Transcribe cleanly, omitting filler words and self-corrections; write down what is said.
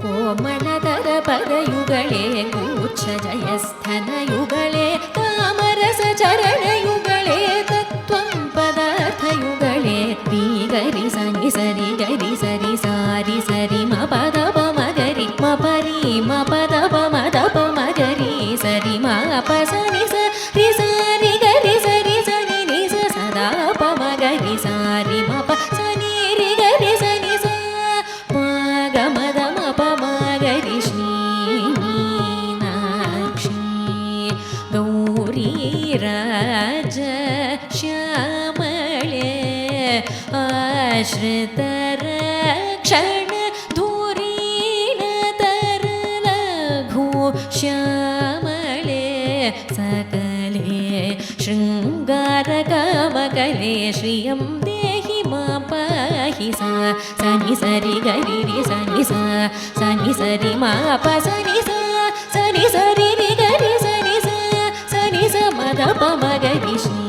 ಕೋಮಳತರ ಪದಯುಗಳೇ ಕೂಚ್ಛ ಜಯಸ್ಥನಯುಗಳೇ ಕಾಮರಸ ಚರಣಯುಗಳೇ ತತ್ವಂ ಪದಾರ್ಥಯುಗಳೇ ರೀ ಗರಿ ಸನಿ ಸರಿ ಗರಿ ಸರಿ ಸಾರಿ ಸರಿ ಮ ಪದ ಪ ಮಗರಿ ಮ ಪರಿ ಮ ಪದ ಪ ಮದ ಪ ಮಗರಿ ಸರಿ ಮ ಪ ಸನಿ ಸರಿ ಸಾರಿ ಗರಿ ಸರಿ ಸನಿ ನಿ ಸದಾ ಪ ಮಗರಿ ಸಾರಿ ಮ ಪ ಸನಿ ರಿ ಗರಿ ಸನಿ ಸ ಮ ಗ ಮ ದ ಮ ಪ ಮಗರಿ ಶ್ರೀ ಮೀನಾಕ್ಷಿ ಗೌರಿ ರಾಜ ಶ್ಯಾಮಳೆ ಆಶ್ರಿತರ ಕ್ಷಣ ಧೂರೀನ ತರ ಲಘು ಶ್ಯಾಮಳೆ ಸಕಲೆ ಶೃಂಗಾರ ಕಾಮಕಲೆ ಶ್ರಿಯಂ ದೇಹಿ ಮಾ ಪಾಹಿ ಸ ಸನಿ ಸರಿ ಗರಿ ರಿ ಸನಿ ಸ ಸನಿ ಸರಿ ಮಾ ಪ ಸನಿ ಸ ಸನಿ ಸರಿ ರಿ ಗರಿ ಸನಿ ಸ ಸನಿ ಸ ಮದ ಪ ಮಗರಿ ಶ್ರೀ